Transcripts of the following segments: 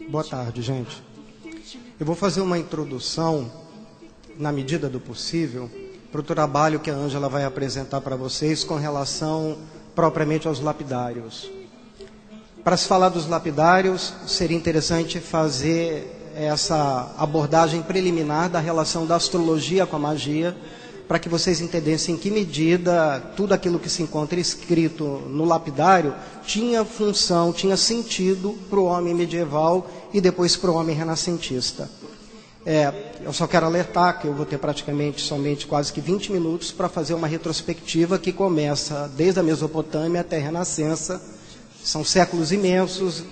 Boa tarde, gente. Eu vou fazer uma introdução, na medida do possível, para o trabalho que a Ângela vai apresentar para vocês com relação propriamente aos lapidários. Para se falar dos lapidários, seria interessante fazer essa abordagem preliminar da relação da astrologia com a magia, para que vocês entendessem em que medida tudo aquilo que se encontra escrito no lapidário tinha função, tinha sentido para o homem medieval e depois para o homem renascentista. Eu só quero alertar que eu vou ter praticamente somente quase que 20 minutos para fazer uma retrospectiva que começa desde a Mesopotâmia até a Renascença. São séculos imensos.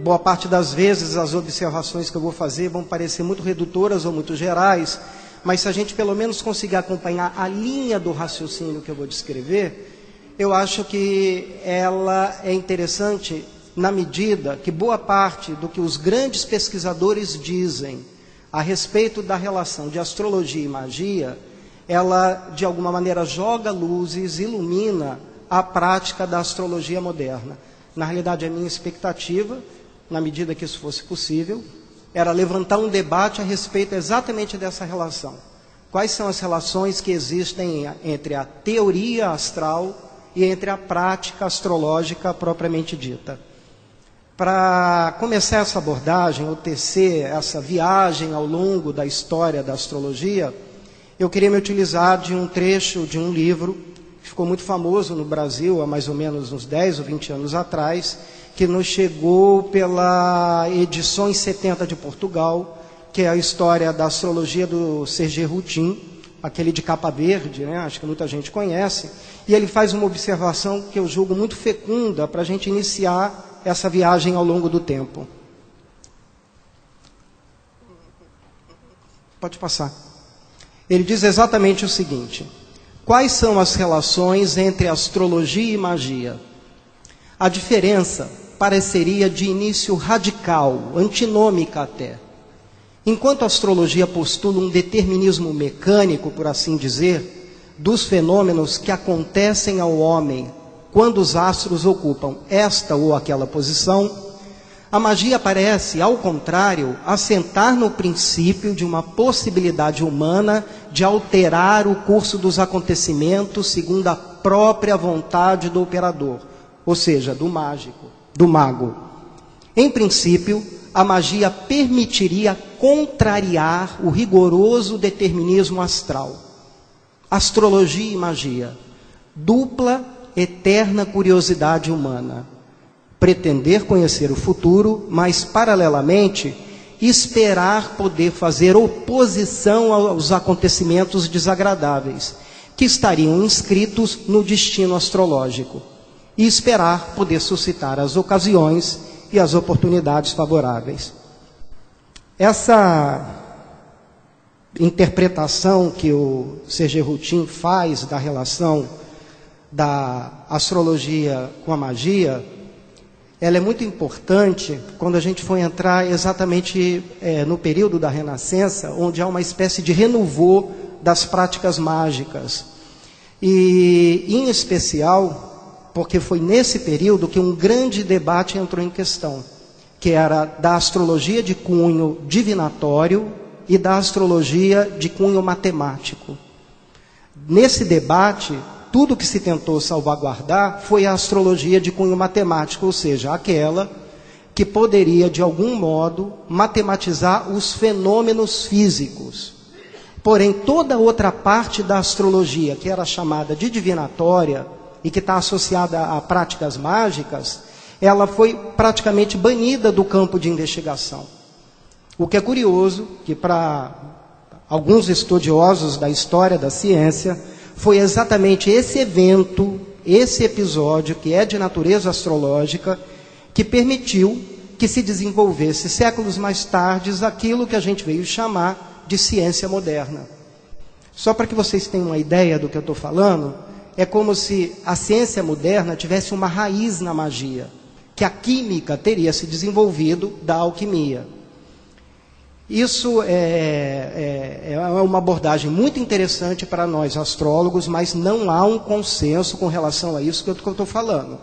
Boa parte das vezes as observações que eu vou fazer vão parecer muito redutoras ou muito gerais, mas se a gente pelo menos conseguir acompanhar a linha do raciocínio que eu vou descrever, eu acho que ela é interessante na medida que boa parte do que os grandes pesquisadores dizem a respeito da relação de astrologia e magia, ela de alguma maneira joga luzes, ilumina a prática da astrologia moderna. Na realidade, a minha expectativa, na medida que isso fosse possível, era levantar um debate a respeito exatamente dessa relação. Quais são as relações que existem entre a teoria astral e entre a prática astrológica propriamente dita? Para começar essa abordagem, ou tecer essa viagem ao longo da história da astrologia, eu queria me utilizar de um trecho de um livro que ficou muito famoso no Brasil há mais ou menos uns 10 ou 20 anos atrás, que nos chegou pela Edições 70 de Portugal, que é a história da astrologia do Serge Routin, aquele de capa verde, né? Acho que muita gente conhece, e ele faz uma observação que eu julgo muito fecunda para a gente iniciar essa viagem ao longo do tempo. Pode passar. Ele diz exatamente o seguinte: quais são as relações entre astrologia e magia? A diferença pareceria de início radical, antinômica até. Enquanto a astrologia postula um determinismo mecânico, por assim dizer, dos fenômenos que acontecem ao homem quando os astros ocupam esta ou aquela posição, a magia parece, ao contrário, assentar no princípio de uma possibilidade humana de alterar o curso dos acontecimentos segundo a própria vontade do operador, ou seja, do mágico, do mago. Em princípio, a magia permitiria contrariar o rigoroso determinismo astral. Astrologia e magia, dupla eterna curiosidade humana. Pretender conhecer o futuro, mas, paralelamente, esperar poder fazer oposição aos acontecimentos desagradáveis, que estariam inscritos no destino astrológico, e esperar poder suscitar as ocasiões e as oportunidades favoráveis. Essa interpretação que o Serge Routin faz da relação da astrologia com a magia, ela é muito importante quando a gente for entrar exatamente no período da Renascença, onde há uma espécie de renouveau das práticas mágicas. E, em especial, porque foi nesse período que um grande debate entrou em questão, que era da astrologia de cunho divinatório e da astrologia de cunho matemático. Nesse debate, tudo que se tentou salvaguardar foi a astrologia de cunho matemático, ou seja, aquela que poderia, de algum modo, matematizar os fenômenos físicos. Porém, toda outra parte da astrologia, que era chamada de divinatória e que está associada a práticas mágicas, ela foi praticamente banida do campo de investigação. O que é curioso, que para alguns estudiosos da história da ciência, foi exatamente esse evento, esse episódio, que é de natureza astrológica, que permitiu que se desenvolvesse séculos mais tarde aquilo que a gente veio chamar de ciência moderna. Só para que vocês tenham uma ideia do que eu estou falando, é como se a ciência moderna tivesse uma raiz na magia, que a química teria se desenvolvido da alquimia. Isso é uma abordagem muito interessante para nós, astrólogos, mas não há um consenso com relação a isso que eu estou falando.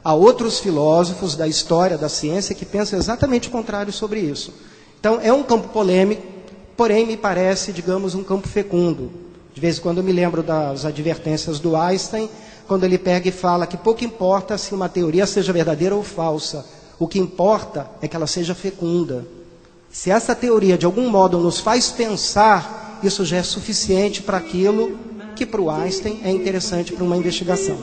Há outros filósofos da história da ciência que pensam exatamente o contrário sobre isso. Então, é um campo polêmico, porém, me parece, digamos, um campo fecundo. De vez em quando eu me lembro das advertências do Einstein, quando ele pega e fala que pouco importa se uma teoria seja verdadeira ou falsa. O que importa é que ela seja fecunda. Se essa teoria, de algum modo, nos faz pensar, isso já é suficiente para aquilo que, para o Einstein, é interessante para uma investigação.